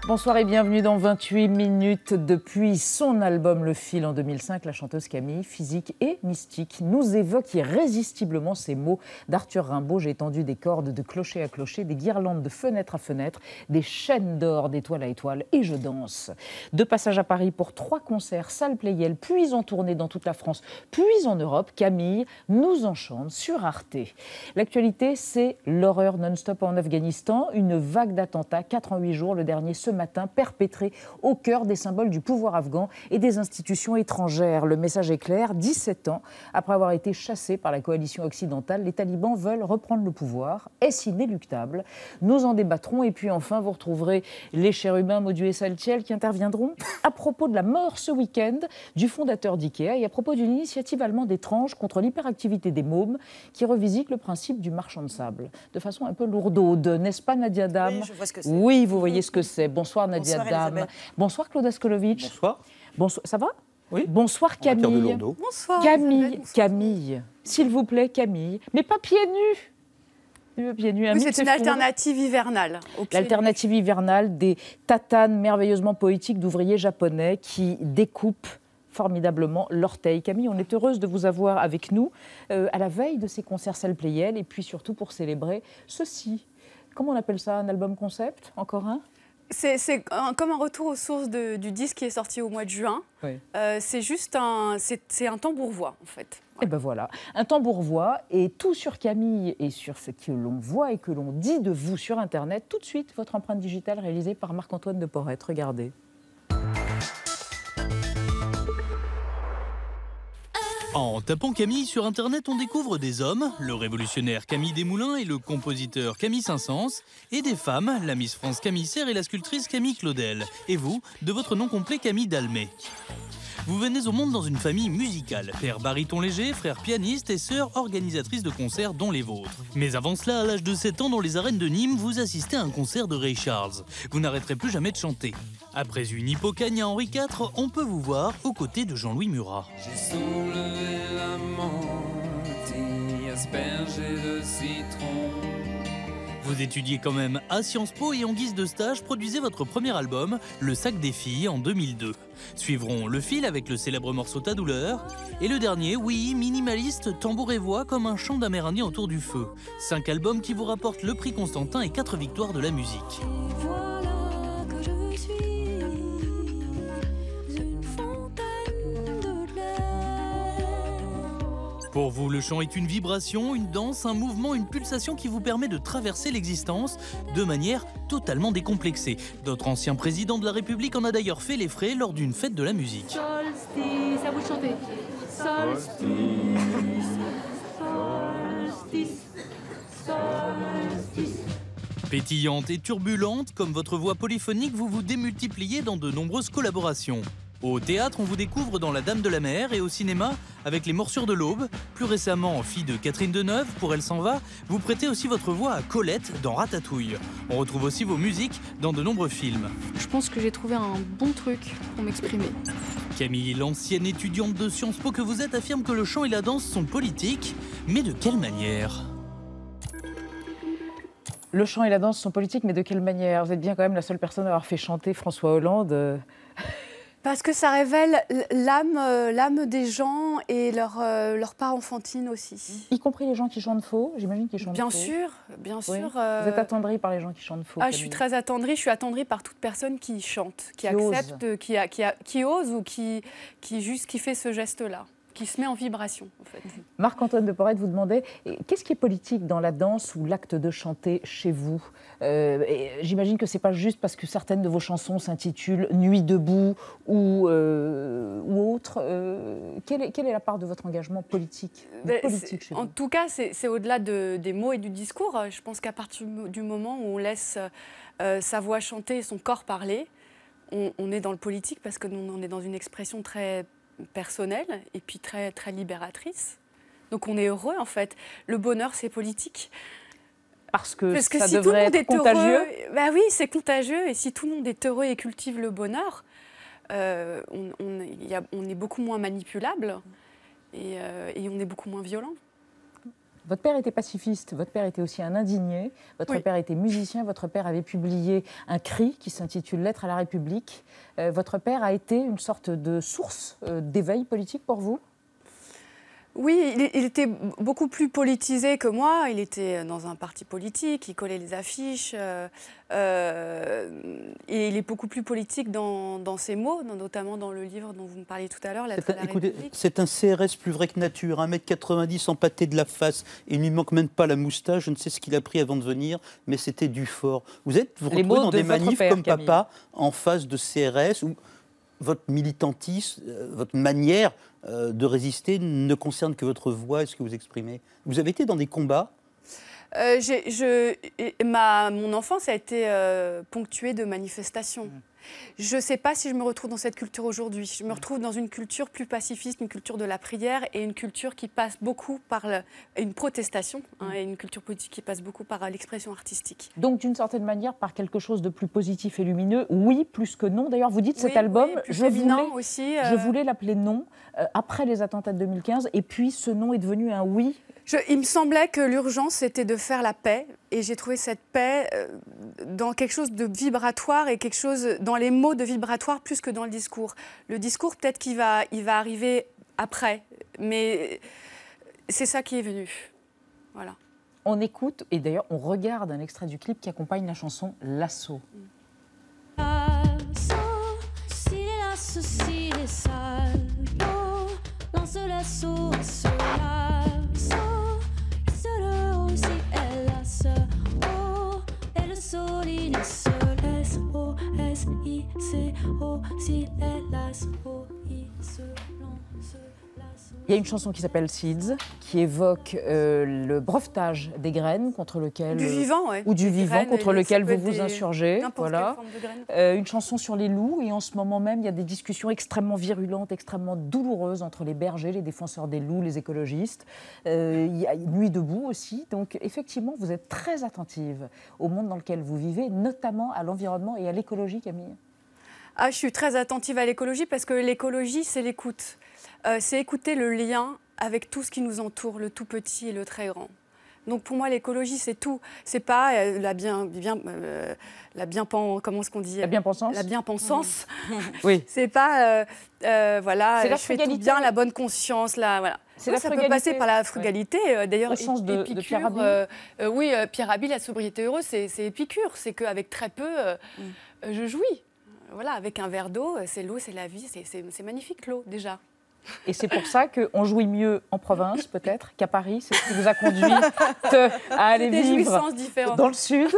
Bonsoir et bienvenue dans 28 minutes. Depuis son album Le Fil en 2005, la chanteuse Camille, physique et mystique, nous évoque irrésistiblement ces mots d'Arthur Rimbaud. J'ai tendu des cordes de clocher à clocher, des guirlandes de fenêtre à fenêtre, des chaînes d'or d'étoile à étoile et je danse. De passage à Paris pour 3 concerts, salle Playel, puis en tournée dans toute la France, puis en Europe, Camille nous enchante sur Arte. L'actualité, c'est l'horreur non-stop en Afghanistan, une vague d'attentats, 4 en 8 jours, le dernier ce matin, perpétré au cœur des symboles du pouvoir afghan et des institutions étrangères. Le message est clair, 17 ans après avoir été chassés par la coalition occidentale, les talibans veulent reprendre le pouvoir. Est-ce inéluctable? Nous en débattrons et puis enfin vous retrouverez les chérubins Maudu et Saltiel qui interviendront à propos de la mort ce week-end du fondateur d'IKEA et à propos d'une initiative allemande étrange contre l'hyperactivité des mômes qui revisite le principe du marchand de sable de façon un peu lourdaude, n'est-ce pas Nadia Dam? Oui, je vois ce que c'est. Oui, vous voyez ce que c'est. Bonsoir Nadia Dam. Elisabeth. Bonsoir Claude Askolovitch. Bonsoir. Bonsoir. Ça va? Oui. Bonsoir Camille. Bonsoir. Camille, Elisabeth. Camille. S'il vous plaît Camille. Mais pas pieds nus. Pieds nus. Oui, c'est une alternative hivernale. L'alternative hivernale des tatanes merveilleusement poétiques d'ouvriers japonais qui découpent formidablement l'orteil. Camille, on est heureuse de vous avoir avec nous à la veille de ces concerts salle Playel et puis surtout pour célébrer ceci. Comment on appelle ça? Un album concept? Encore un? C'est comme un retour aux sources du disque qui est sorti au mois de juin. Oui. C'est juste un tambour-voix, en fait. Et ben voilà, un tambour-voix et tout sur Camille et sur ce que l'on voit et que l'on dit de vous sur Internet. Tout de suite, votre empreinte digitale réalisée par Marc-Antoine de Porrette. Regardez. En tapant Camille sur Internet, on découvre des hommes, le révolutionnaire Camille Desmoulins et le compositeur Camille Saint-Saëns, et des femmes, la Miss France Camille Serre et la sculptrice Camille Claudel. Et vous, de votre nom complet Camille Dalmé. Vous venez au monde dans une famille musicale, père baryton léger, frère pianiste et sœur organisatrice de concerts dont les vôtres. Mais avant cela, à l'âge de 7 ans, dans les arènes de Nîmes, vous assistez à un concert de Ray Charles. Vous n'arrêterez plus jamais de chanter. Après une hippocagne à Henri IV, on peut vous voir aux côtés de Jean-Louis Murat. J'ai soulevé la mantille, aspergé de citron. Vous étudiez quand même à Sciences Po et en guise de stage, produisez votre premier album, Le Sac des filles, en 2002. Suivront Le Fil avec le célèbre morceau Ta douleur, et le dernier, oui, minimaliste, tambour et voix comme un chant d'Amérindien autour du feu. 5 albums qui vous rapportent le prix Constantin et 4 victoires de la musique. Voilà que je suis une fontaine de glace. Pour vous, le chant est une vibration, une danse, un mouvement, une pulsation qui vous permet de traverser l'existence de manière totalement décomplexée. D'autres anciens présidents de la République en a d'ailleurs fait les frais lors d'une fête de la musique. Solstice, à vous de chanter. Solstice, solstice, solstice. Pétillante et turbulente, comme votre voix polyphonique, vous vous démultipliez dans de nombreuses collaborations. Au théâtre, on vous découvre dans La Dame de la Mer et au cinéma avec Les Morsures de l'Aube. Plus récemment, fille de Catherine Deneuve, pour Elle s'en va, vous prêtez aussi votre voix à Colette dans Ratatouille. On retrouve aussi vos musiques dans de nombreux films. Je pense que j'ai trouvé un bon truc pour m'exprimer. Camille, l'ancienne étudiante de Sciences Po que vous êtes, affirme que le chant et la danse sont politiques, mais de quelle manière ? Le chant et la danse sont politiques, mais de quelle manière? Vous êtes bien quand même la seule personne à avoir fait chanter François Hollande. Parce que ça révèle l'âme des gens et leur part enfantine aussi. Y compris les gens qui chantent faux, j'imagine qu'ils chantent Bien faux. sûr, bien Oui. sûr. Vous êtes attendrie par les gens qui chantent faux. Je suis très attendrie. Je suis attendrie par toute personne qui chante, qui accepte, qui ose ou qui fait ce geste-là, qui se met en vibration, en fait. Marc-Antoine de Porrette vous demandait qu'est-ce qui est politique dans la danse ou l'acte de chanter chez vous? J'imagine que c'est pas juste parce que certaines de vos chansons s'intitulent Nuit debout ou autre. Quelle est la part de votre engagement politique, chez vous? En tout cas, c'est au-delà des mots et du discours. Je pense qu'à partir du moment où on laisse sa voix chanter et son corps parler, on est dans le politique parce que on est dans une expression très personnelle et puis très, très libératrice. Donc on est heureux en fait. Le bonheur, c'est politique. Parce que ça si devrait tout le monde être contagieux. heureux, bah oui, c'est contagieux. Et si tout le monde est heureux et cultive le bonheur, on est beaucoup moins manipulable et on est beaucoup moins violent. Votre père était pacifiste, votre père était aussi un indigné, votre père était musicien, votre père avait publié un cri qui s'intitule « Lettre à la République ». Votre père a été une sorte de source d'éveil politique pour vous ? Oui, il était beaucoup plus politisé que moi. Il était dans un parti politique, il collait les affiches. Et il est beaucoup plus politique dans ses mots, notamment dans le livre dont vous me parliez tout à l'heure, Lettre à la République. C'est un CRS plus vrai que nature, 1,90 m empâté de la face. Et il ne lui manque même pas la moustache. Je ne sais ce qu'il a pris avant de venir, mais c'était du fort. Vous retrouvez dans des manifs comme Camille. Papa, en face de CRS, où votre militantisme, votre manière de résister ne concerne que votre voix et ce que vous exprimez. Vous avez été dans des combats ? Mon enfance a été ponctuée de manifestations. Je ne sais pas si je me retrouve dans cette culture aujourd'hui. Je me retrouve dans une culture plus pacifiste, une culture de la prière et une culture qui passe beaucoup par une protestation et une culture politique qui passe beaucoup par l'expression artistique. Donc, d'une certaine manière, par quelque chose de plus positif et lumineux, oui, plus que non. D'ailleurs, vous dites cet album, je voulais l'appeler Non, après les attentats de 2015, et puis ce non est devenu un oui. Il me semblait que l'urgence, c'était de faire la paix. Et j'ai trouvé cette paix dans quelque chose de vibratoire et quelque chose dans les mots de vibratoire plus que dans le discours. Le discours, peut-être qu'il va arriver après. Mais c'est ça qui est venu. Voilà. On écoute, et d'ailleurs, on regarde un extrait du clip qui accompagne la chanson « L'assaut ». Il y a une chanson qui s'appelle Seeds, qui évoque le brevetage des graines contre lequel... Du vivant, oui. Ou du vivant graines, contre lequel vous vous insurgez. Voilà. Une chanson sur les loups, et en ce moment même, il y a des discussions extrêmement virulentes, extrêmement douloureuses entre les bergers, les défenseurs des loups, les écologistes. Il y a Nuit debout aussi. Donc, effectivement, vous êtes très attentive au monde dans lequel vous vivez, notamment à l'environnement et à l'écologie, Camille. Je suis très attentive à l'écologie parce que l'écologie, c'est l'écoute. C'est écouter le lien avec tout ce qui nous entoure, le tout petit et le très grand. Donc pour moi, l'écologie, c'est tout. C'est pas comment est-ce qu'on dit ? La bien-pensance. La bien-pensance. Oui. C'est pas voilà. C'est la je fais tout bien, la bonne conscience, voilà. Ça peut passer par la frugalité. D'ailleurs, au sens de Pierre Rabhi. Oui, Pierre Rabhi, la sobriété heureuse, c'est Épicure. C'est qu'avec très peu, je jouis. Voilà, avec un verre d'eau, c'est l'eau, c'est la vie, c'est magnifique l'eau déjà. Et c'est pour ça qu'on jouit mieux en province, peut-être, qu'à Paris. C'est ce qui vous a conduit à aller vivre dans le sud.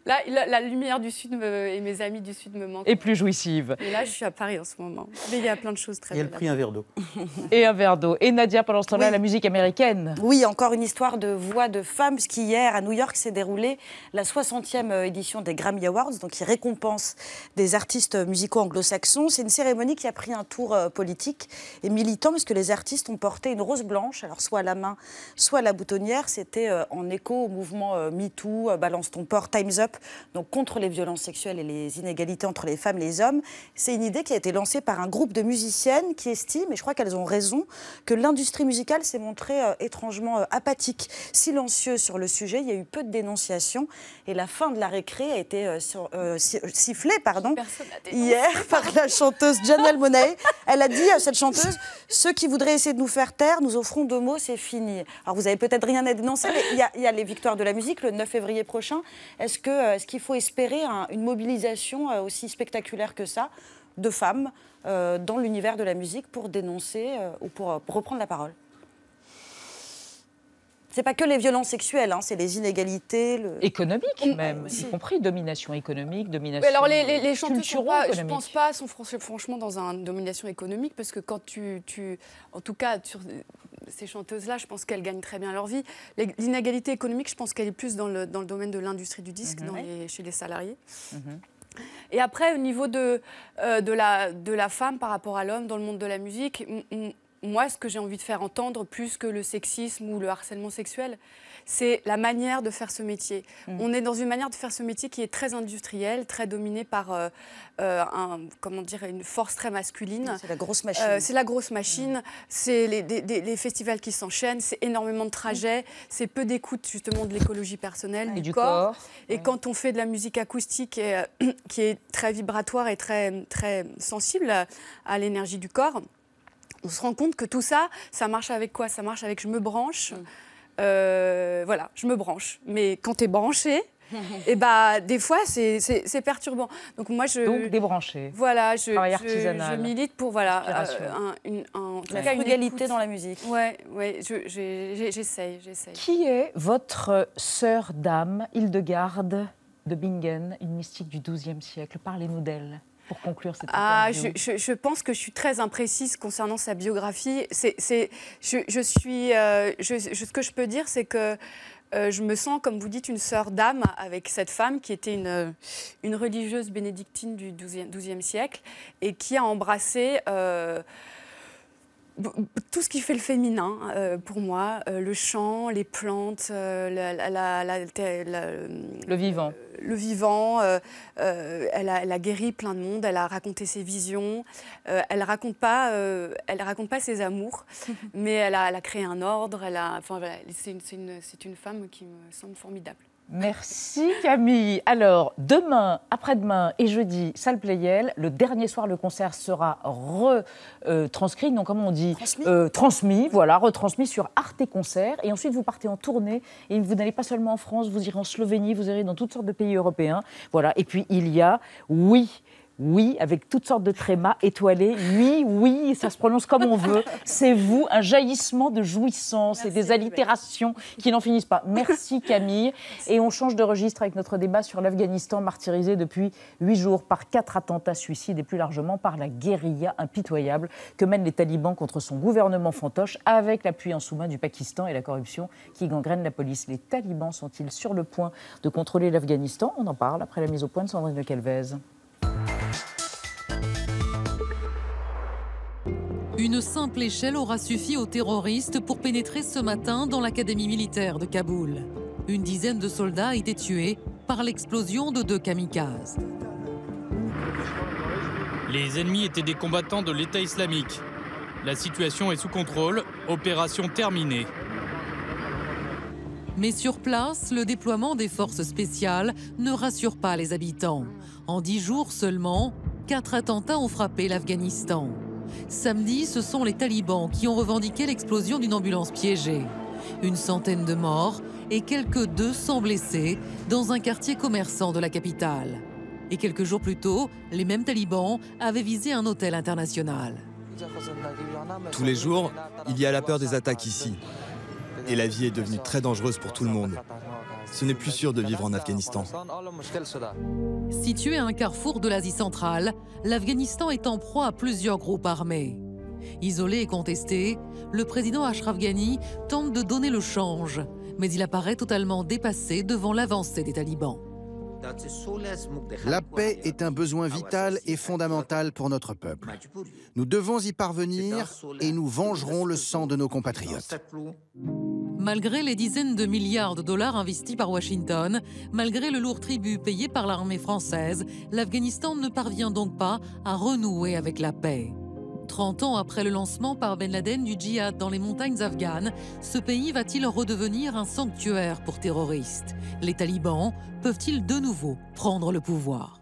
Là, la lumière du Sud et mes amis du Sud me manquent. Et plus jouissive. Et là, je suis à Paris en ce moment. Mais il y a plein de choses très belles. Et elle a pris un verre d'eau. Et un verre d'eau. Et Nadia, pendant ce temps-là, la musique américaine. Oui, encore une histoire de voix de femmes, parce qu'hier, à New York, s'est déroulée la 60e édition des Grammy Awards, donc qui récompense des artistes musicaux anglo-saxons. C'est une cérémonie qui a pris un tour politique et militant, parce que les artistes ont porté une rose blanche, alors soit à la main, soit à la boutonnière. C'était en écho au mouvement MeToo, Balance ton port, Time's Up, donc contre les violences sexuelles et les inégalités entre les femmes et les hommes. C'est une idée qui a été lancée par un groupe de musiciennes qui estiment, et je crois qu'elles ont raison, que l'industrie musicale s'est montrée étrangement apathique, silencieuse sur le sujet. Il y a eu peu de dénonciations et la fin de la récré a été sifflée hier par la chanteuse Janelle Monáe. Elle a dit à cette chanteuse, ceux qui voudraient essayer de nous faire taire, nous offrons 2 mots, c'est fini. Alors vous avez peut-être rien à dénoncer, mais il y a les victoires de la musique le 9 février prochain. Est-ce qu'il faut espérer une mobilisation aussi spectaculaire que ça de femmes dans l'univers de la musique pour dénoncer ou pour reprendre la parole? C'est pas que les violences sexuelles, hein, c'est les inégalités... Économiques même, y compris domination économique, domination alors les chanteuses, je ne pense pas, sont franchement dans une domination économique, parce que quand en tout cas, sur ces chanteuses-là, je pense qu'elles gagnent très bien leur vie. L'inégalité économique, je pense qu'elle est plus dans le domaine de l'industrie du disque, chez les salariés. Et après, au niveau de la femme par rapport à l'homme dans le monde de la musique... moi, ce que j'ai envie de faire entendre, plus que le sexisme ou le harcèlement sexuel, c'est la manière de faire ce métier. On est dans une manière de faire ce métier qui est très industrielle, très dominée par une force très masculine. C'est la grosse machine. C'est la grosse machine, c'est les festivals qui s'enchaînent, c'est énormément de trajets, c'est peu d'écoute justement de l'écologie personnelle, du corps. Et quand on fait de la musique acoustique qui est très vibratoire et très, très sensible à l'énergie du corps, on se rend compte que tout ça, ça marche avec quoi? Ça marche avec je me branche. Voilà, je me branche. Mais quand tu es branché, et des fois, c'est perturbant. Donc, moi, Donc, débranché. Voilà, je milite pour la frugalité dans la musique. Oui, j'essaye. Qui est votre sœur d'âme, Hildegarde de Bingen, une mystique du XIIe siècle? Parlez-nous d'elle. Pour conclure cette interview. Je pense que je suis très imprécise concernant sa biographie. Ce que je peux dire, c'est que je me sens, comme vous dites, une sœur d'âme avec cette femme qui était une religieuse bénédictine du XIIe siècle et qui a embrassé tout ce qui fait le féminin, pour moi, le chant, les plantes, le vivant. Le vivant, elle a guéri plein de monde, elle a raconté ses visions, elle raconte pas ses amours, mais elle a créé un ordre, c'est une femme qui me semble formidable. Merci Camille. Alors, demain, après-demain et jeudi, salle Pleyel, le dernier soir, le concert sera retranscrit, non, comment on dit, retransmis sur Arte Concert. Et ensuite, vous partez en tournée. Et vous n'allez pas seulement en France, vous irez en Slovénie, vous irez dans toutes sortes de pays européens. Voilà. Et puis, il y a, oui, avec toutes sortes de trémas étoilés. Oui, ça se prononce comme on veut. C'est vous, un jaillissement de jouissance. Merci, et des allitérations qui n'en finissent pas. Merci Camille. Et on change de registre avec notre débat sur l'Afghanistan, martyrisé depuis 8 jours par 4 attentats suicides et plus largement par la guérilla impitoyable que mènent les talibans contre son gouvernement fantoche avec l'appui en sous-main du Pakistan et la corruption qui gangrène la police. Les talibans sont-ils sur le point de contrôler l'Afghanistan? On en parle après la mise au point de Sandrine Le Calvez. Une simple échelle aura suffi aux terroristes pour pénétrer ce matin dans l'académie militaire de Kaboul. Une dizaine de soldats a été tués par l'explosion de 2 kamikazes. Les ennemis étaient des combattants de l'État islamique. La situation est sous contrôle, opération terminée. Mais sur place, le déploiement des forces spéciales ne rassure pas les habitants. En 10 jours seulement, 4 attentats ont frappé l'Afghanistan. Samedi, ce sont les talibans qui ont revendiqué l'explosion d'une ambulance piégée. Une centaine de morts et quelques 200 blessés dans un quartier commerçant de la capitale. Et quelques jours plus tôt, les mêmes talibans avaient visé un hôtel international. Tous les jours, il y a la peur des attaques ici. Et la vie est devenue très dangereuse pour tout le monde. Ce n'est plus sûr de vivre en Afghanistan. Situé à un carrefour de l'Asie centrale, l'Afghanistan est en proie à plusieurs groupes armés. Isolé et contesté, le président Ashraf Ghani tente de donner le change, mais il apparaît totalement dépassé devant l'avancée des talibans. La paix est un besoin vital et fondamental pour notre peuple. Nous devons y parvenir et nous vengerons le sang de nos compatriotes. Malgré les dizaines de milliards de dollars investis par Washington, malgré le lourd tribut payé par l'armée française, l'Afghanistan ne parvient donc pas à renouer avec la paix. 30 ans après le lancement par Ben Laden du djihad dans les montagnes afghanes, ce pays va-t-il redevenir un sanctuaire pour terroristes? Les talibans peuvent-ils de nouveau prendre le pouvoir?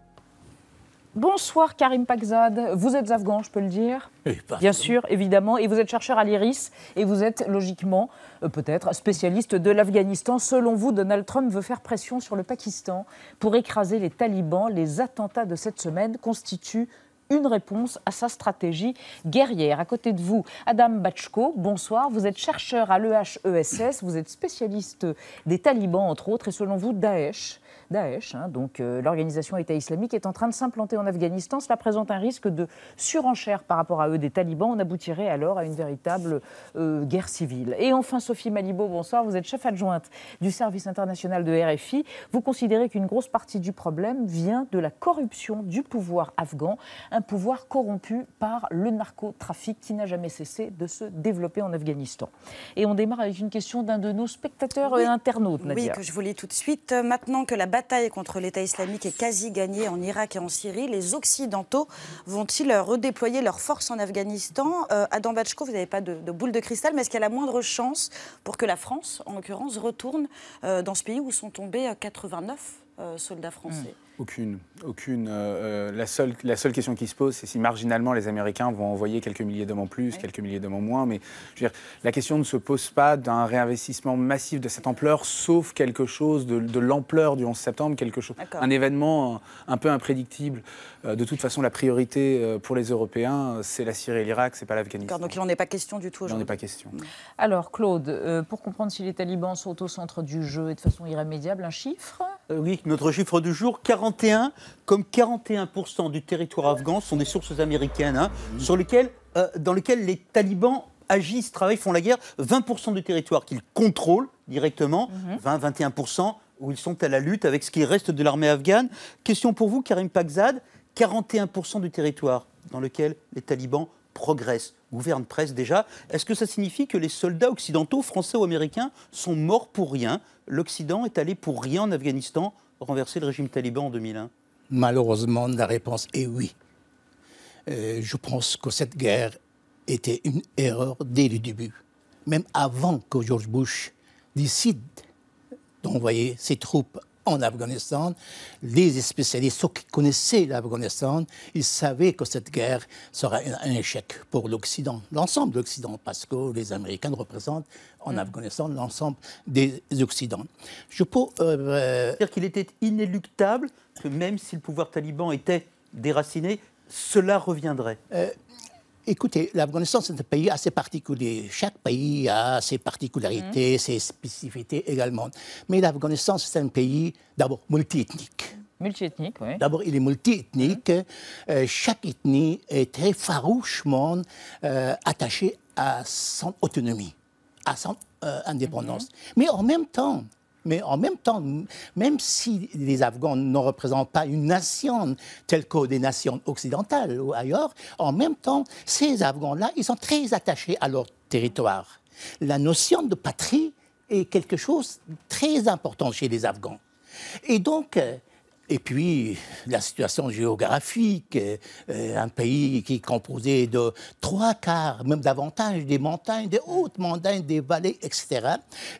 Bonsoir Karim Pakzad, vous êtes afghan, je peux le dire? Bien sûr, évidemment, et vous êtes chercheur à l'IRIS, et vous êtes logiquement, peut-être, spécialiste de l'Afghanistan. Selon vous, Donald Trump veut faire pression sur le Pakistan pour écraser les talibans. Les attentats de cette semaine constituent une réponse à sa stratégie guerrière. À côté de vous, Adam Bachko, bonsoir. Vous êtes chercheur à l'EHESS, vous êtes spécialiste des talibans, entre autres, et selon vous, Daesh, donc l'organisation État islamique, est en train de s'implanter en Afghanistan. Cela présente un risque de surenchère par rapport à eux des talibans. On aboutirait alors à une véritable guerre civile. Et enfin, Sophie Malibaud, bonsoir. Vous êtes chef adjointe du service international de RFI. Vous considérez qu'une grosse partie du problème vient de la corruption du pouvoir afghan, un pouvoir corrompu par le narcotrafic qui n'a jamais cessé de se développer en Afghanistan. Et on démarre avec une question d'un de nos spectateurs et internautes, Nadia. Oui, que je vous lis tout de suite. Maintenant que la bataille contre l'État islamique est quasi gagnée en Irak et en Syrie, les Occidentaux vont-ils redéployer leurs forces en Afghanistan? Adam Batchko, vous n'avez pas de boule de cristal, mais est-ce qu'il y a la moindre chance pour que la France, en l'occurrence, retourne dans ce pays où sont tombés 89 soldats français? Aucune. La seule question qui se pose, c'est si marginalement les Américains vont envoyer quelques milliers d'hommes en plus, quelques milliers d'hommes en moins. Mais je veux dire, la question ne se pose pas d'un réinvestissement massif de cette ampleur, sauf quelque chose de l'ampleur du 11 septembre, un événement un peu imprédictible. De toute façon, la priorité pour les Européens, c'est la Syrie et l'Irak, c'est pas l'Afghanistan. Donc il n'en est pas question du tout aujourd'hui. Il n'en est pas question. Alors Claude, pour comprendre si les talibans sont au centre du jeu et de façon irrémédiable, un chiffre? Oui, notre chiffre du jour, 41, comme 41% du territoire afghan sont des sources américaines, dans lesquelles les talibans agissent, travaillent, font la guerre. 20% du territoire qu'ils contrôlent directement, 20-21%, où ils sont à la lutte avec ce qui reste de l'armée afghane. Question pour vous, Karim Pakzad, 41% du territoire dans lequel les talibans progressent, gouvernent presque déjà. Est-ce que ça signifie que les soldats occidentaux, français ou américains, sont morts pour rien? L'Occident est allé pour rien en Afghanistan, renverser le régime taliban en 2001? Malheureusement, la réponse est oui. Je pense que cette guerre était une erreur dès le début. Même avant que George Bush décide d'envoyer ses troupes en Afghanistan, les spécialistes, ceux qui connaissaient l'Afghanistan, ils savaient que cette guerre sera un échec pour l'Occident, l'ensemble de l'Occident, parce que les Américains représentent en Afghanistan l'ensemble des Occidents. C'est-à-dire qu'il était inéluctable que même si le pouvoir taliban était déraciné, cela reviendrait. Écoutez, l'Afghanistan, c'est un pays assez particulier. Chaque pays a ses particularités, ses spécificités également. Mais l'Afghanistan, c'est un pays d'abord multiethnique. Multiethnique, oui. D'abord, il est multiethnique. Chaque ethnie est très farouchement attachée à son autonomie, à son indépendance. Mais en même temps, même si les Afghans ne représentent pas une nation telle que des nations occidentales ou ailleurs, en même temps, ces Afghans-là, ils sont très attachés à leur territoire. La notion de patrie est quelque chose de très important chez les Afghans. Et donc, et puis, la situation géographique, un pays qui est composé de 3/4, même davantage, des montagnes, des hautes montagnes, des vallées, etc.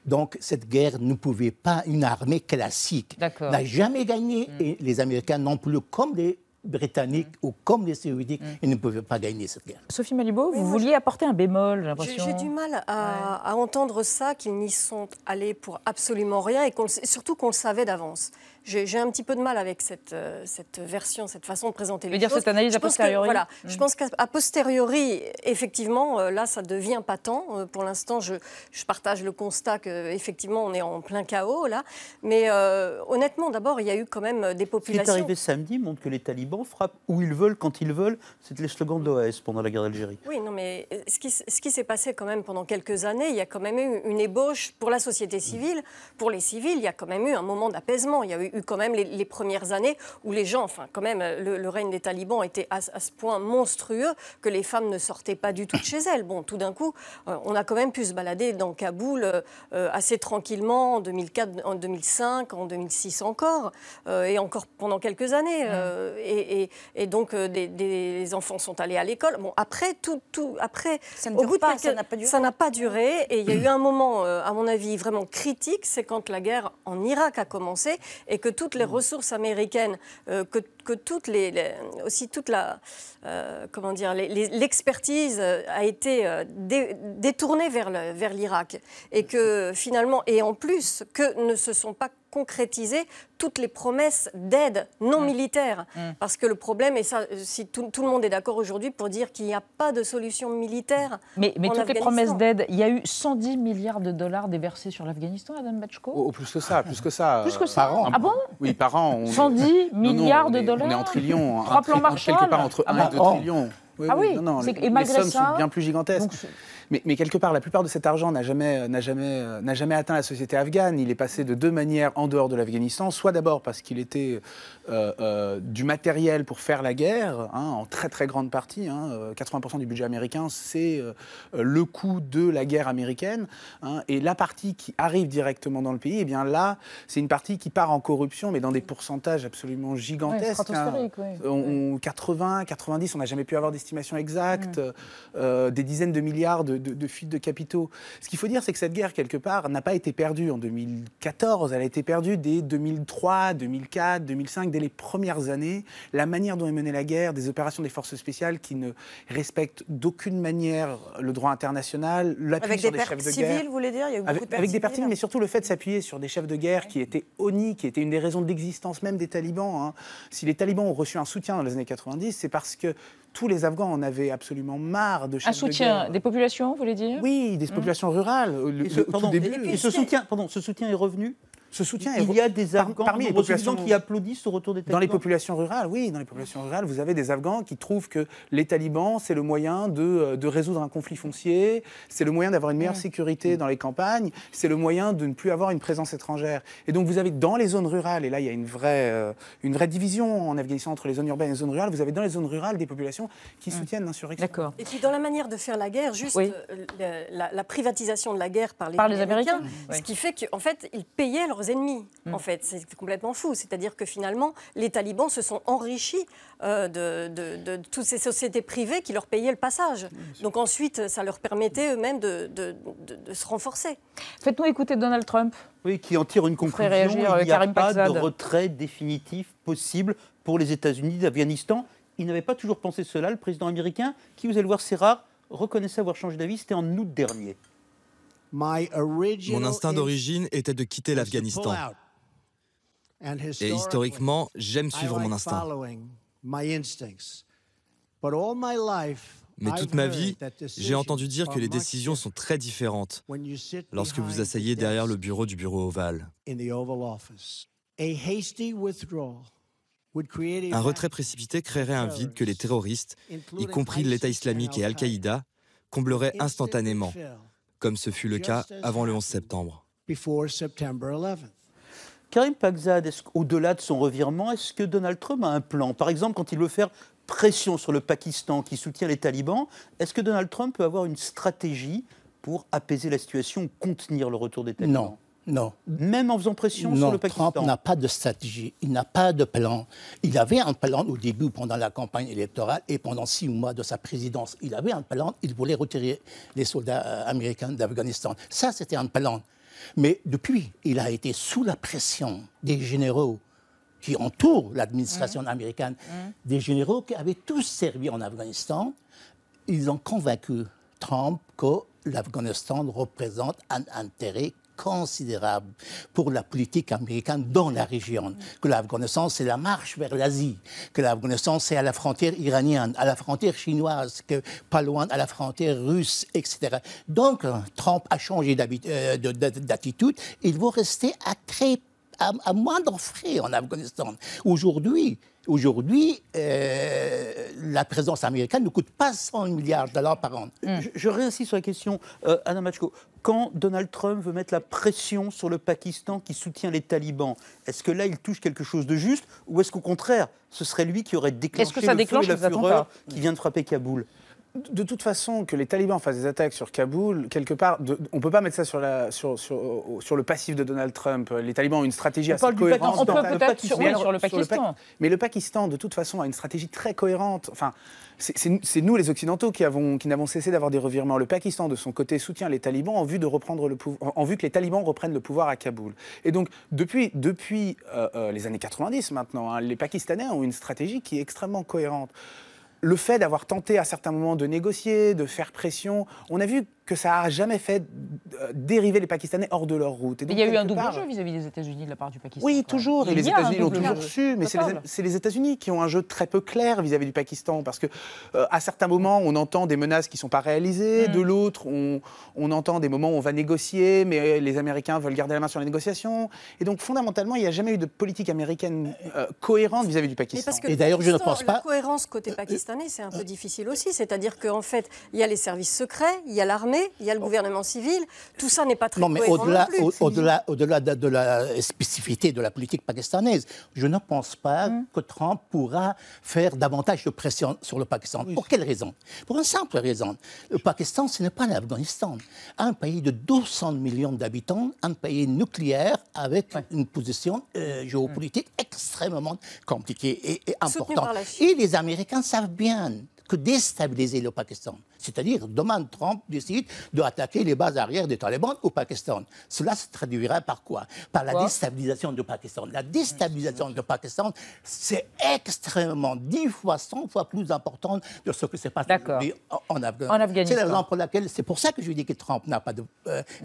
Donc, cette guerre ne pouvait pas, une armée classique, n'a jamais gagné, et les Américains non plus, comme les Britanniques ou comme les Soviétiques, ils ne pouvaient pas gagner cette guerre. Sophie Malibaud, vous vouliez apporter un bémol, j'ai l'impression. J'ai du mal à entendre ça, qu'ils n'y sont allés pour absolument rien, et surtout qu'on le savait d'avance. J'ai un petit peu de mal avec cette version, cette façon de présenter les choses. Cette analyse a posteriori. Je pense qu'à posteriori, effectivement, là, ça devient patent. Pour l'instant, je partage le constat qu'effectivement, on est en plein chaos, là. Mais honnêtement, d'abord, il y a eu quand même des populations... Ce qui est arrivé samedi montre que les talibans frappent où ils veulent, quand ils veulent. C'était les slogans de l'OAS pendant la guerre d'Algérie. Oui, non, mais ce qui s'est passé quand même pendant quelques années, il y a quand même eu une ébauche pour la société civile. Pour les civils, il y a quand même eu un moment d'apaisement. Il y a eu quand même les premières années où les gens, enfin quand même, le règne des talibans était à ce point monstrueux que les femmes ne sortaient pas du tout de chez elles. Bon, tout d'un coup, on a quand même pu se balader dans Kaboul assez tranquillement en 2004, en 2005, en 2006 encore, et encore pendant quelques années. Et donc, des enfants sont allés à l'école. Bon, après, après, ça ne dure pas, ça n'a pas duré. Et il y a eu un moment, à mon avis, vraiment critique, c'est quand la guerre en Irak a commencé et que toutes les ressources américaines, que toute la l'expertise a été détournée vers l'Irak, et que finalement, et en plus que ne se sont pas concrétiser toutes les promesses d'aide non militaire. Parce que le problème, et ça, si tout le monde est d'accord aujourd'hui pour dire qu'il n'y a pas de solution militaire. Mais toutes les promesses d'aide, il y a eu 110 milliards de dollars déversés sur l'Afghanistan, Adam Batchko. Plus que ça. Plus que ça. Par an. Ah bon? Oui, par an. 110 milliards de dollars. On est en trillions. Trois plans Marshall. Quelque part entre 1 et 2 trillions. Oui, oui. Non, et malgré les sommes sont bien plus gigantesques. Mais quelque part, la plupart de cet argent n'a jamais atteint la société afghane. Il est passé de deux manières en dehors de l'Afghanistan. Soit d'abord parce qu'il était du matériel pour faire la guerre, en très très grande partie. 80% du budget américain, c'est le coût de la guerre américaine. Et la partie qui arrive directement dans le pays, eh bien là, c'est une partie qui part en corruption, mais dans des pourcentages absolument gigantesques. 80, 90, on n'a jamais pu avoir d'estimation exacte. Des dizaines de milliards de fuites de capitaux. Ce qu'il faut dire, c'est que cette guerre, quelque part, n'a pas été perdue en 2014. Elle a été perdue dès 2003, 2004, 2005, dès les premières années. La manière dont est menée la guerre, des opérations des forces spéciales qui ne respectent d'aucune manière le droit international, l'appui sur des chefs de guerre. Avec des pertes civiles, vous voulez dire? Il y a eu beaucoup de pertes avec des pertes civiles, mais surtout le fait de s'appuyer sur des chefs de guerre qui étaient honnis, qui étaient une des raisons d'existence même des talibans. Si les talibans ont reçu un soutien dans les années 90, c'est parce que tous les Afghans en avaient absolument marre de chefs de guerre. Un soutien des populations, vous voulez dire? Oui, des populations rurales. Ce soutien est revenu? Il y a des Afghans parmi les populations qui applaudissent au retour des talibans. Dans les populations rurales, oui, dans les populations rurales, vous avez des Afghans qui trouvent que les talibans, c'est le moyen de résoudre un conflit foncier, c'est le moyen d'avoir une meilleure sécurité dans les campagnes, c'est le moyen de ne plus avoir une présence étrangère. Et donc vous avez dans les zones rurales, et là il y a une vraie division en Afghanistan entre les zones urbaines et les zones rurales, vous avez dans les zones rurales des populations qui soutiennent l'insurrection. D'accord. Et puis dans la manière de faire la guerre, juste la privatisation de la guerre par les Américains, ce qui fait qu'en fait ils payaient leurs ennemis. En fait, c'est complètement fou. C'est-à-dire que finalement, les talibans se sont enrichis de toutes ces sociétés privées qui leur payaient le passage. Donc ensuite, ça leur permettait eux-mêmes de se renforcer. Faites-nous écouter Donald Trump. Oui, qui en tire une conclusion. Il n'y a pas de retrait définitif possible pour les États-Unis d'Afghanistan. Il n'avait pas toujours pensé cela, le président américain, qui, vous allez le voir, c'est rare, reconnaissait avoir changé d'avis. C'était en août dernier. Mon instinct d'origine était de quitter l'Afghanistan. Et historiquement, j'aime suivre mon instinct. Mais toute ma vie, j'ai entendu dire que les décisions sont très différentes lorsque vous asseyez derrière le bureau du bureau ovale. Un retrait précipité créerait un vide que les terroristes, y compris l'État islamique et Al-Qaïda, combleraient instantanément, comme ce fut le cas avant le 11 septembre. Karim Pakzad, au-delà de son revirement, est-ce que Donald Trump a un plan? Par exemple, quand il veut faire pression sur le Pakistan qui soutient les talibans, est-ce que Donald Trump peut avoir une stratégie pour apaiser la situation, contenir le retour des talibans? Non. Même en faisant pression sur le Pakistan? Trump n'a pas de stratégie, il n'a pas de plan. Il avait un plan au début, pendant la campagne électorale et pendant 6 mois de sa présidence. Il avait un plan, il voulait retirer les soldats américains d'Afghanistan. Ça, c'était un plan. Mais depuis, il a été sous la pression des généraux qui entourent l'administration américaine, des généraux qui avaient tous servi en Afghanistan. Ils ont convaincu Trump que l'Afghanistan représente un intérêt considérable pour la politique américaine dans la région. Que l'Afghanistan, c'est la marche vers l'Asie. Que l'Afghanistan, c'est à la frontière iranienne, à la frontière chinoise, que pas loin à la frontière russe, etc. Donc, Trump a changé d'attitude. Il va rester à moindre frais en Afghanistan. Aujourd'hui, la présence américaine ne coûte pas 100 milliards de dollars par an. Je réinsiste sur la question, Anna Matchko. Quand Donald Trump veut mettre la pression sur le Pakistan qui soutient les talibans, est-ce que là, il touche quelque chose de juste ou est-ce qu'au contraire, ce serait lui qui aurait déclenché le feu et la fureur qui vient de frapper Kaboul? De toute façon, que les talibans fassent des attaques sur Kaboul, quelque part, on ne peut pas mettre ça sur le passif de Donald Trump. Les talibans ont une stratégie assez cohérente. On peut peut-être sur le Pakistan. Mais le Pakistan, de toute façon, a une stratégie très cohérente. Enfin, c'est nous, les Occidentaux, qui n'avons cessé d'avoir des revirements. Le Pakistan, de son côté, soutient les talibans en vue que les talibans reprennent le pouvoir à Kaboul. Et donc, depuis les années 90 maintenant, les Pakistanais ont une stratégie qui est extrêmement cohérente. Le fait d'avoir tenté à certains moments de négocier, de faire pression, on a vu que ça n'a jamais fait dériver les Pakistanais hors de leur route. Et donc, il y a eu un double jeu vis-à-vis des États-Unis de la part du Pakistan. Oui, toujours. Et les États-Unis l'ont toujours su. Mais c'est les États-Unis qui ont un jeu très peu clair vis-à-vis du Pakistan. Parce qu'à certains moments, on entend des menaces qui ne sont pas réalisées. De l'autre, on entend des moments où on va négocier, mais les Américains veulent garder la main sur les négociations. Et donc, fondamentalement, il n'y a jamais eu de politique américaine cohérente vis-à-vis du Pakistan. Et d'ailleurs, je ne pense pas... La cohérence côté pakistanais, c'est un peu difficile aussi. C'est-à-dire qu'en fait, il y a les services secrets, il y a l'armée, il y a le gouvernement civil. Tout ça n'est pas très cohérent non plus. Au-delà de la spécificité de la politique pakistanaise, je ne pense pas que Trump pourra faire davantage de pression sur le Pakistan. Pour quelle raison? Pour une simple raison. Le Pakistan, ce n'est pas l'Afghanistan. Un pays de 200 millions d'habitants, un pays nucléaire avec une position géopolitique extrêmement compliquée et importante. Et les Américains savent bien que déstabiliser le Pakistan, c'est-à-dire demain Trump décide d'attaquer les bases arrières des talibans au Pakistan. Cela se traduira par quoi? Par la déstabilisation du Pakistan. La déstabilisation du Pakistan, c'est extrêmement 10 fois, 100 fois plus important de ce que se passe en Afghanistan. C'est la raison pour laquelle, c'est pour ça que je dis que Trump n'a pas de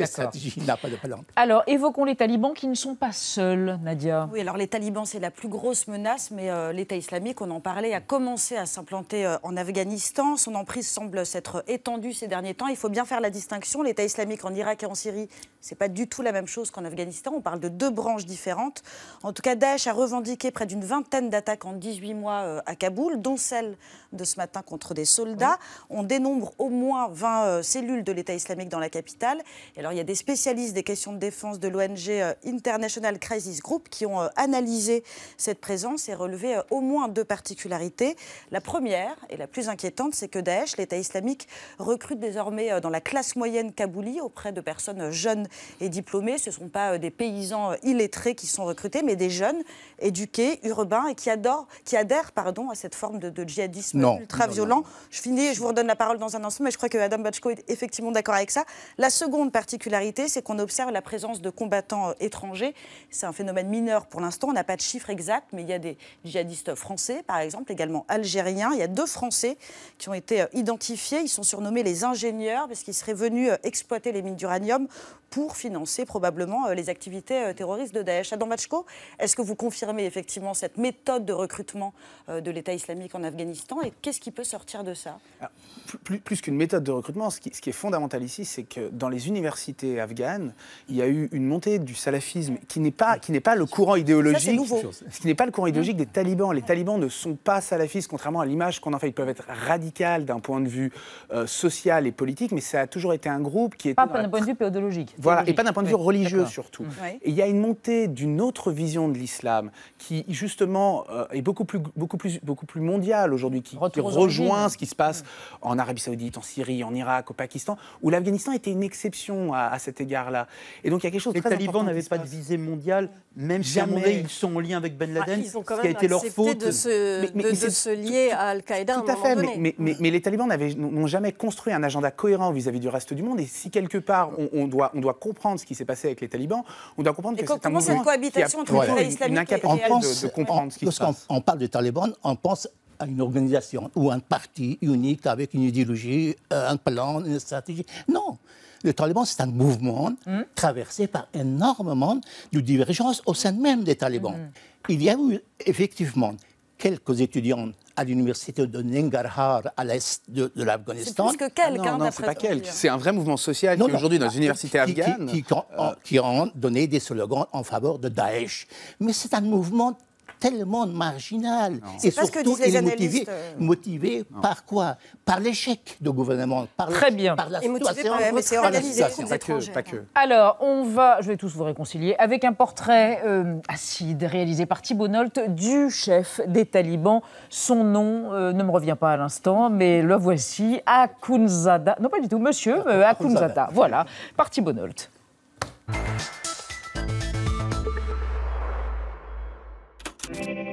stratégie, n'a pas de plan. Alors, évoquons les talibans qui ne sont pas seuls, Nadia. Oui, alors les talibans, c'est la plus grosse menace, mais l'État islamique, on en parlait, a commencé à s'implanter en Afghanistan. Son emprise semble s'être étendue ces derniers temps. Il faut bien faire la distinction. L'État islamique en Irak et en Syrie, c'est pas du tout la même chose qu'en Afghanistan. On parle de deux branches différentes. En tout cas, Daesh a revendiqué près d'une vingtaine d'attaques en 18 mois à Kaboul, dont celle de ce matin contre des soldats. On dénombre au moins 20 cellules de l'État islamique dans la capitale. Et alors, il y a des spécialistes des questions de défense de l'ONG International Crisis Group qui ont analysé cette présence et relevé au moins deux particularités. La première, et la plus inquiétante, c'est que Daesh, l'État islamique, recrute désormais dans la classe moyenne kaboulie auprès de personnes jeunes et diplômées. Ce ne sont pas des paysans illettrés qui sont recrutés, mais des jeunes éduqués, urbains et qui adhèrent à cette forme de djihadisme ultra-violent. Je finis, je vous redonne la parole dans un instant, mais je crois que Adam Bachko est effectivement d'accord avec ça. La seconde particularité, c'est qu'on observe la présence de combattants étrangers. C'est un phénomène mineur pour l'instant, on n'a pas de chiffres exacts, mais il y a des djihadistes français, par exemple, également algériens. Il y a 2 Français qui ont été identifiés. Ils sont surnommés les ingénieurs parce qu'ils seraient venus exploiter les mines d'uranium pour financer probablement les activités terroristes de Daesh. Adam Bachko, est-ce que vous confirmez effectivement cette méthode de recrutement de l'État islamique en Afghanistan et qu'est-ce qui peut sortir de ça? Alors, plus qu'une méthode de recrutement, ce qui est fondamental ici, c'est que dans les universités afghanes, il y a eu une montée du salafisme qui n'est pas le courant idéologique. Ce qui n'est pas le courant idéologique des talibans. Les talibans ne sont pas salafistes, contrairement à l'image qu'on en fait. Ils peuvent être radicaux d'un point de vue social et politique, mais ça a toujours été un groupe qui était... Pas d'un point de vue pédologique. Voilà, et pas d'un point de vue religieux surtout. Et il y a une montée d'une autre vision de l'islam qui, justement, est beaucoup plus mondiale aujourd'hui, qui rejoint ce qui se passe en Arabie Saoudite, en Syrie, en Irak, au Pakistan, où l'Afghanistan était une exception à cet égard-là. Et donc il y a quelque chose de très important. Les talibans n'avaient pas de visée mondiale, même si ils sont en lien avec Ben Laden, ils ont quand même accepté leur faute. de se lier à Al-Qaïda à un moment donné. Mais les talibans n'ont jamais construit un agenda cohérent vis-à-vis du reste du monde. Et si quelque part on doit comprendre ce qui s'est passé avec les talibans, on doit comprendre que c'est un mouvement qui a une incapacité de comprendre ce qui se passe. Lorsqu'on parle des talibans, on pense à une organisation ou un parti unique avec une idéologie, un plan, une stratégie. Non. Le Taliban, c'est un mouvement traversé par énormément de divergences au sein même des talibans. Il y a eu effectivement quelques étudiants à l'université de Nangarhar, à l'est de l'Afghanistan. C'est plus que quelques, non, c'est pas quelques. C'est un vrai mouvement social qui est aujourd'hui dans les universités afghanes. Qui ont donné des slogans en faveur de Daesh. Mais c'est un mouvement tellement marginal. Et surtout, il est motivé par quoi? Par l'échec du gouvernement, par la situation. Pas que. Alors, je vais tous vous réconcilier, avec un portrait acide réalisé par Thibault Nolte du chef des talibans. Son nom ne me revient pas à l'instant, mais le voici, Akhundzada. Non, pas du tout, monsieur Akhundzada. Voilà, par Thibault Nolte.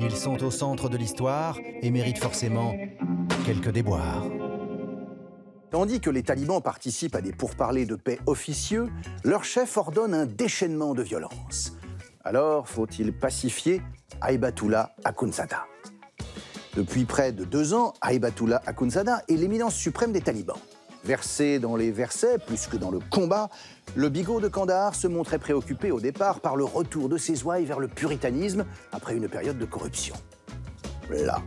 Ils sont au centre de l'histoire et méritent forcément quelques déboires. Tandis que les talibans participent à des pourparlers de paix officieux, leur chef ordonne un déchaînement de violence. Alors, faut-il pacifier Haibatullah Akhundzada? Depuis près de 2 ans, Haibatullah Akhundzada est l'éminence suprême des talibans. Versé dans les versets plus que dans le combat, le bigot de Kandahar se montrait préoccupé au départ par le retour de ses ouailles vers le puritanisme après une période de corruption. Là.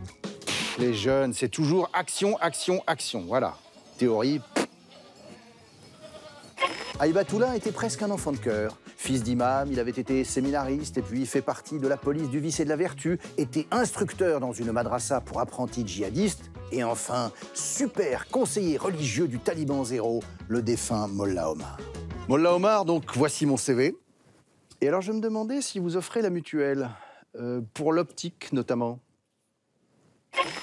Les jeunes, c'est toujours action, action, action. Voilà. Théorie. Haïbatoula était presque un enfant de cœur. Fils d'imam, il avait été séminariste et puis fait partie de la police du vice et de la vertu, était instructeur dans une madrasa pour apprentis djihadistes et enfin, super conseiller religieux du Taliban Zéro, le défunt Mollah Omar. Mollah Omar, donc voici mon CV. Et alors je me demandais si vous offrez la mutuelle, pour l'optique notamment.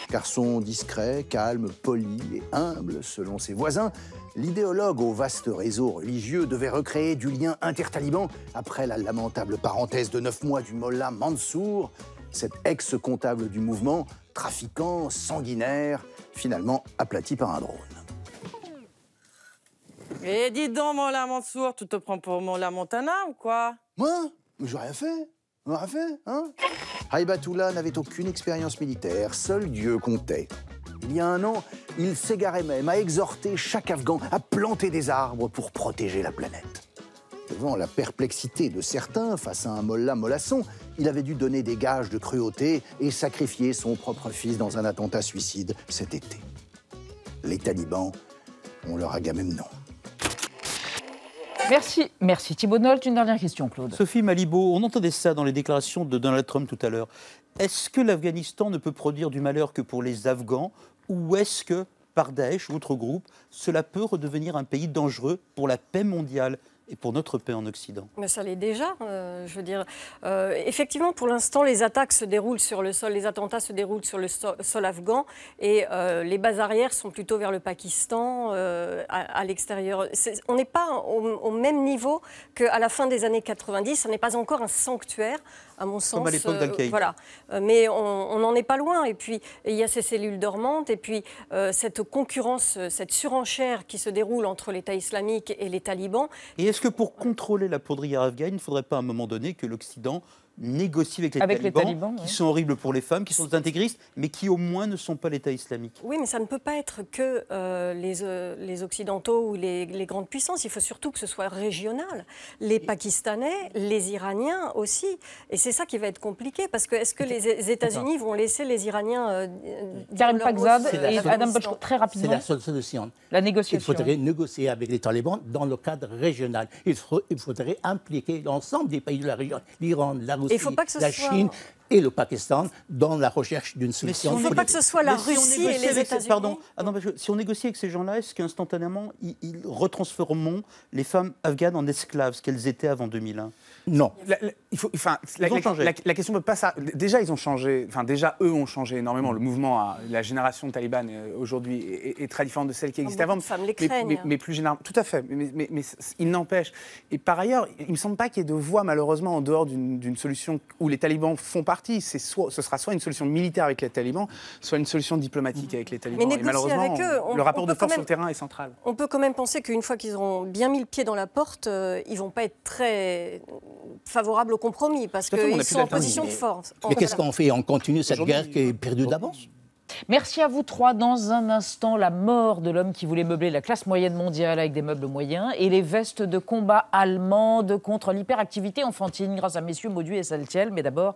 Garçon discret, calme, poli et humble selon ses voisins, l'idéologue au vaste réseau religieux devait recréer du lien intertaliban après la lamentable parenthèse de 9 mois du Mollah Mansour, cet ex-comptable du mouvement, trafiquant, sanguinaire, finalement aplati par un drone. Eh, dis donc, Mollah Mansour, tu te prends pour Mollah Montana ou quoi? Moi? Mais j'ai rien fait. Rien fait, hein? Haïbatoula n'avait aucune expérience militaire, seul Dieu comptait. Il y a un an, il s'égarait même à exhorter chaque Afghan à planter des arbres pour protéger la planète. Devant la perplexité de certains face à un mollah mollasson, il avait dû donner des gages de cruauté et sacrifier son propre fils dans un attentat suicide cet été. Les talibans ont leur agamemnon. Merci Thibault Nolte. Une dernière question, Claude. Sophie Malibaud, on entendait ça dans les déclarations de Donald Trump tout à l'heure. Est-ce que l'Afghanistan ne peut produire du malheur que pour les Afghans ou est-ce que, par Daesh ou autre groupe, cela peut redevenir un pays dangereux pour la paix mondiale et pour notre paix en Occident? Mais ça l'est déjà, je veux dire. Effectivement, pour l'instant, les attaques se déroulent sur le sol, les attentats se déroulent sur le sol afghan et les bases arrières sont plutôt vers le Pakistan, à l'extérieur. On n'est pas au même niveau qu'à la fin des années 90, ça n'est pas encore un sanctuaire, à mon sens. Comme à l'époque d'Al-Qaïda. Voilà. Mais on n'en est pas loin. Et puis, il y a ces cellules dormantes et puis cette concurrence, cette surenchère qui se déroule entre l'État islamique et les talibans. Et est-ce que pour contrôler la poudrière afghane, il ne faudrait pas à un moment donné que l'Occident négocie avec les talibans qui sont horribles pour les femmes, qui sont intégristes, mais qui au moins ne sont pas l'État islamique? Oui, mais ça ne peut pas être que les Occidentaux ou les grandes puissances. Il faut surtout que ce soit régional. Les Pakistanais, les Iraniens aussi. Et c'est ça qui va être compliqué, parce que est-ce que les États-Unis vont laisser les Iraniens Karim Pakzad et Adam Botchko, très rapidement. C'est la seule solution. La négociation. Il faudrait négocier avec les talibans dans le cadre régional. Il faudrait impliquer l'ensemble des pays de la région, l'Iran, la Russie, la Chine et le Pakistan dans la recherche d'une solution. Il ne faut pas que ce soit la Russie et les États-Unis. Pardon, parce que si on négocie avec ces gens-là, est-ce qu'instantanément, ils retransformeront les femmes afghanes en esclaves, ce qu'elles étaient avant 2001? Non. La question ne peut pas ça. Déjà, ils ont changé. Enfin, déjà, eux ont changé énormément. Le mouvement, la génération talibane aujourd'hui est très différente de celle qui existait avant. Mais plus généralement, tout à fait. Mais il n'empêche. Et par ailleurs, il ne me semble pas qu'il y ait de voie, malheureusement, en dehors d'une solution où les talibans font partie. Ce sera soit une solution militaire avec les talibans, soit une solution diplomatique avec les talibans. Mais malheureusement, avec eux, le rapport de force sur le terrain est central. On peut quand même penser qu'une fois qu'ils auront bien mis le pied dans la porte, ils ne vont pas être très favorables au compromis, parce qu'ils sont en position de force. Mais qu'est-ce qu'on fait? On continue cette guerre qui est perdue d'avance? Merci à vous trois. Dans un instant, la mort de l'homme qui voulait meubler la classe moyenne mondiale avec des meubles moyens et les vestes de combat allemandes contre l'hyperactivité enfantine grâce à messieurs Mauduit et Saltiel. Mais d'abord,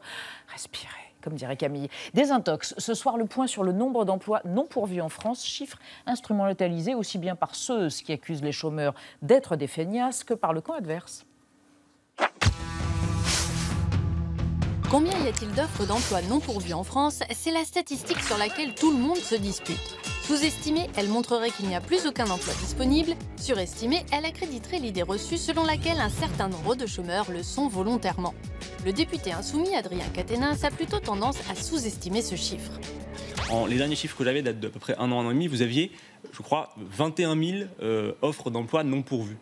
respirez, comme dirait Camille. Désintox, ce soir le point sur le nombre d'emplois non pourvus en France, chiffre instrumentalisé aussi bien par ceux qui accusent les chômeurs d'être des feignasses que par le camp adverse. Combien y a-t-il d'offres d'emploi non pourvues en France? C'est la statistique sur laquelle tout le monde se dispute. Sous-estimée, elle montrerait qu'il n'y a plus aucun emploi disponible. Surestimée, elle accréditerait l'idée reçue selon laquelle un certain nombre de chômeurs le sont volontairement. Le député insoumis Adrien Quatennens a plutôt tendance à sous-estimer ce chiffre. Les derniers chiffres que j'avais datent d'à peu près un an et demi. Vous aviez, je crois, 21 000 offres d'emploi non pourvues.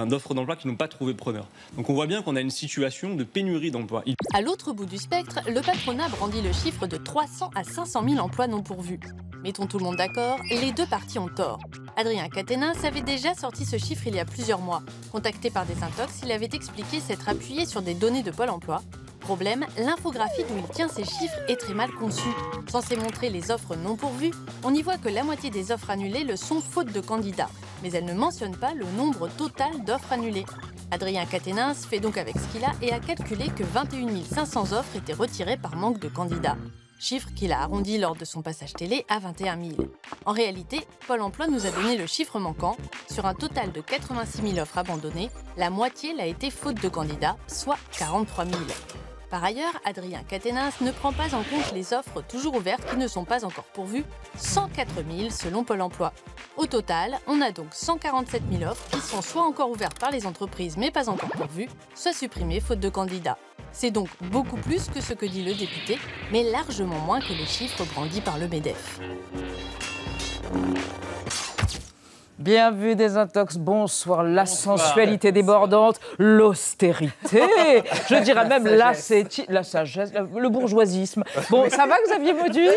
D'offres d'emploi qui n'ont pas trouvé preneur. Donc on voit bien qu'on a une situation de pénurie d'emplois. À l'autre bout du spectre, le patronat brandit le chiffre de 300 à 500 000 emplois non pourvus. Mettons tout le monde d'accord, les deux parties ont tort. Adrien Quatennens avait déjà sorti ce chiffre il y a plusieurs mois. Contacté par Désintox, il avait expliqué s'être appuyé sur des données de Pôle emploi. Problème, l'infographie d'où il tient ces chiffres est très mal conçue. Censé montrer les offres non pourvues, on y voit que la moitié des offres annulées le sont faute de candidats. mais elle ne mentionne pas le nombre total d'offres annulées. Adrien Quatennens fait donc avec ce qu'il a et a calculé que 21 500 offres étaient retirées par manque de candidats. Chiffre qu'il a arrondi lors de son passage télé à 21 000. En réalité, Pôle emploi nous a donné le chiffre manquant. Sur un total de 86 000 offres abandonnées, la moitié l'a été faute de candidats, soit 43 000. Par ailleurs, Adrien Quatennens ne prend pas en compte les offres toujours ouvertes qui ne sont pas encore pourvues, 104 000 selon Pôle emploi. Au total, on a donc 147 000 offres qui sont soit encore ouvertes par les entreprises mais pas encore pourvues, soit supprimées faute de candidats. C'est donc beaucoup plus que ce que dit le député, mais largement moins que les chiffres brandis par le MEDEF. Bien vu, Désintox, bonsoir. La sensualité débordante, l'austérité, je dirais même la sagesse, le bourgeoisisme. Bon, ça va, Xavier Mauduit?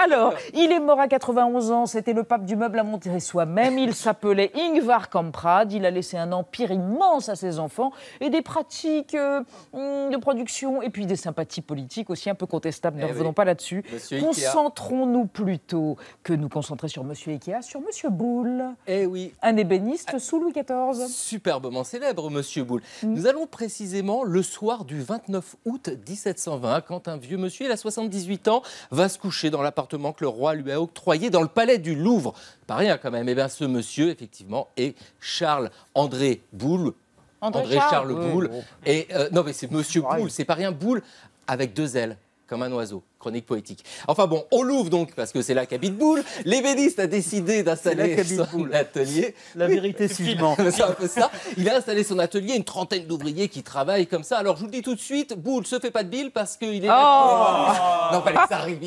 Alors, il est mort à 91 ans, c'était le pape du meuble à monter soi-même. Il s'appelait Ingvar Kamprad, il a laissé un empire immense à ses enfants et des pratiques de production et puis des sympathies politiques aussi un peu contestables. Ne revenons pas là-dessus. Concentrons-nous plutôt que nous concentrer sur Monsieur Ikea, sur Monsieur Boulle. Oui. Un ébéniste sous Louis XIV. Superbement célèbre, Monsieur Boulle. Nous allons précisément le soir du 29 août 1720, quand un vieux monsieur, il a 78 ans, va se coucher dans l'appartement que le roi lui a octroyé dans le palais du Louvre. Pas rien quand même. Eh bien, ce monsieur, effectivement, est Charles-André Boulle. André Charles Boulle. Oui. Et non, mais c'est Monsieur Boulle, c'est pas rien. Boulle avec 2 ailes, comme un oiseau. Chronique poétique. Enfin bon, au Louvre donc, parce que c'est là qu'habite Boulle, l'ébéniste a décidé d'installer son atelier. La vérité, si je mens. C'est un peu ça. Il a installé son atelier, une trentaine d'ouvriers qui travaillent comme ça. Alors je vous le dis tout de suite, Boulle se fait pas de bile parce qu'il est... Non, fallait que ça arrive,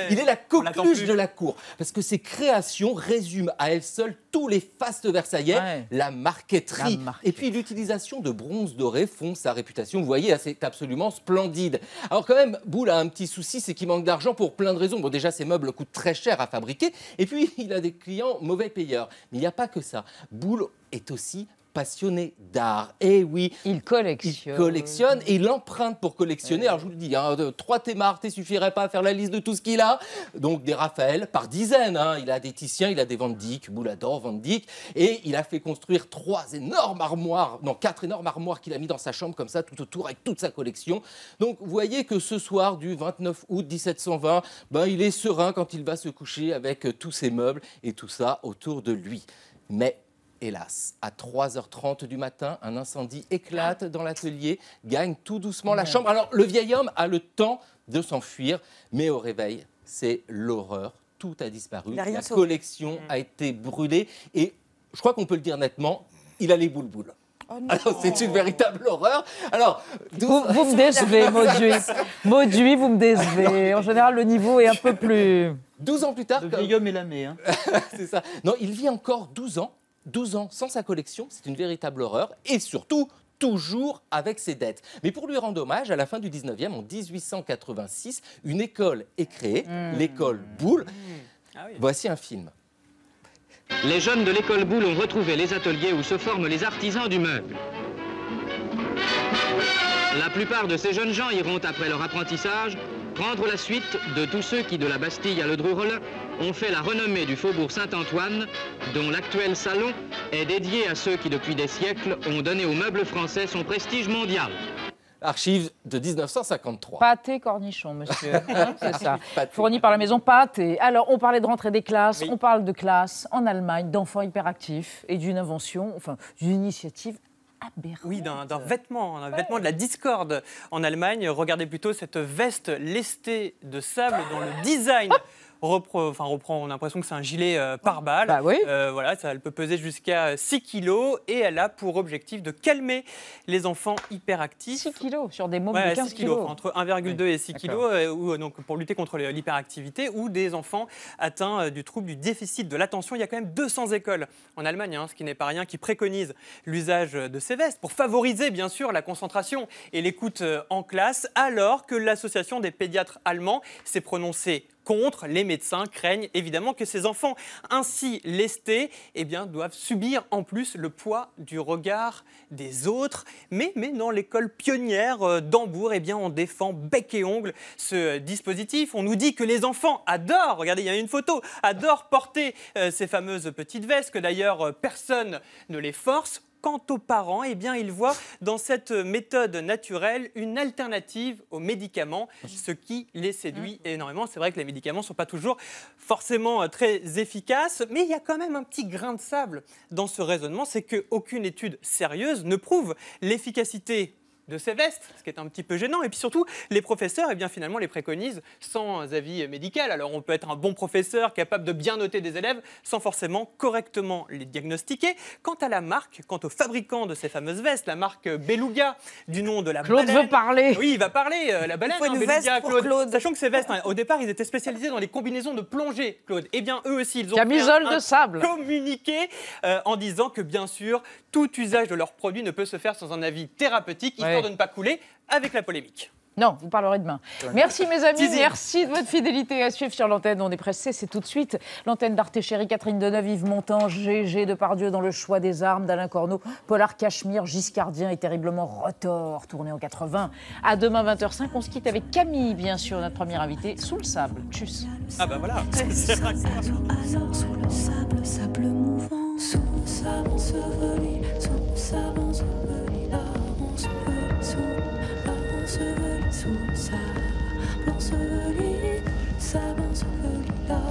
Il est la coqueluche de la cour. Parce que ses créations résument à elles seules tous les fastes versaillais, la marqueterie. Et puis l'utilisation de bronze doré font sa réputation. Vous voyez, c'est absolument splendide. Alors quand même, Boulle a un petit souci, c'est qu'il manque d'argent pour plein de raisons. Bon, déjà, ces meubles coûtent très cher à fabriquer. Et puis, il a des clients mauvais payeurs. Mais il n'y a pas que ça. Boulle est aussi passionné d'art. Eh oui. Il collectionne. Il collectionne et il emprunte pour collectionner. Alors, je vous le dis, 3 Thémard ne suffirait pas à faire la liste de tout ce qu'il a. Donc, des Raphaël par dizaines. Il a des Titiens, il a des Van Dyck. Boulle adore Van Dyck. Et il a fait construire 4 énormes armoires qu'il a mis dans sa chambre, comme ça, tout autour, avec toute sa collection. Donc, vous voyez que ce soir du 29 août 1720, il est serein quand il va se coucher avec tous ses meubles et tout ça autour de lui. Mais hélas, à 3h30 du matin, un incendie éclate dans l'atelier, gagne tout doucement la chambre. Alors, le vieil homme a le temps de s'enfuir, mais au réveil, c'est l'horreur. Tout a disparu, la collection a été brûlée et, je crois qu'on peut le dire nettement, il a les boules-boules. Oh alors, c'est une véritable horreur. Alors, vous me décevez, Mauduit, vous me décevez. En général, le niveau est un peu plus... 12 ans plus tard... Le vieil homme est lamé. C'est ça. Non, il vit encore 12 ans sans sa collection, c'est une véritable horreur, et surtout, toujours avec ses dettes. Mais pour lui rendre hommage, à la fin du 19e, en 1886, une école est créée, l'école Boulle. Voici un film. Les jeunes de l'école Boulle ont retrouvé les ateliers où se forment les artisans du meuble. La plupart de ces jeunes gens iront, après leur apprentissage, prendre la suite de tous ceux qui, de la Bastille à Ledru-Rollin, ont fait la renommée du faubourg Saint-Antoine, dont l'actuel salon est dédié à ceux qui, depuis des siècles, ont donné au meuble français son prestige mondial. Archives de 1953. Pâté cornichon, monsieur. C'est ça. Fourni par la maison Pâté. Alors, on parlait de rentrée des classes. On parle de classes en Allemagne, d'enfants hyperactifs et d'une invention, d'une initiative aberrante. Oui, d'un vêtement de la discorde en Allemagne. Regardez plutôt cette veste lestée de sable dont le design reprend, on a l'impression que c'est un gilet pare-balles. Bah oui. Voilà, elle peut peser jusqu'à 6 kilos et elle a pour objectif de calmer les enfants hyperactifs. 6 kilos sur des mômes de 15 kilos. Entre 1,2 et 6 kilos, donc pour lutter contre l'hyperactivité ou des enfants atteints du trouble du déficit de l'attention. Il y a quand même 200 écoles en Allemagne, ce qui n'est pas rien, qui préconisent l'usage de ces vestes pour favoriser bien sûr la concentration et l'écoute en classe, alors que l'association des pédiatres allemands s'est prononcée contre, les médecins craignent évidemment que ces enfants ainsi lestés doivent subir en plus le poids du regard des autres. Mais dans l'école pionnière d'Hambourg, on défend bec et ongle ce dispositif. On nous dit que les enfants adorent, regardez, il y a une photo, adorent porter ces fameuses petites vestes, que d'ailleurs personne ne les force. Quant aux parents, ils voient dans cette méthode naturelle une alternative aux médicaments, ce qui les séduit énormément. C'est vrai que les médicaments ne sont pas toujours forcément très efficaces, mais il y a quand même un petit grain de sable dans ce raisonnement, c'est qu'aucune étude sérieuse ne prouve l'efficacité de ces vestes, ce qui est un petit peu gênant. Et puis surtout, les professeurs, finalement, les préconisent sans avis médical. Alors, on peut être un bon professeur capable de bien noter des élèves sans forcément correctement les diagnostiquer. Quant à la marque, quant au fabricant de ces fameuses vestes, la marque Beluga, du nom de la Claude baleine. veut parler. Oui, il va parler, la baleine, Beluga, Claude. Sachant que ces vestes, au départ, ils étaient spécialisés dans les combinaisons de plongée, Claude. Eux aussi, ils ont camisole fait de sable. Communiqué en disant que, bien sûr, tout usage de leurs produits ne peut se faire sans un avis thérapeutique, histoire de ne pas couler avec la polémique. Non, vous parlerez demain. Merci mes amis, merci de votre fidélité à suivre sur l'antenne. On est pressé, c'est tout de suite. L'antenne d'Arte Chérie, Catherine Deneuve, Yves Montand, Gégé Depardieu dans Le choix des armes, d'Alain Corneau, Polar Cachemire, Giscardien et Terriblement Rotor, tourné en 80. À demain 20h05, on se quitte avec Camille, bien sûr, notre première invitée, Sous le sable. Tchuss. Ah bah voilà. Alors sous le sable mouvant, sous le sable enseveli, sous le sable enseveli, là on s'envole, sous le sable enseveli, sable enseveli, là.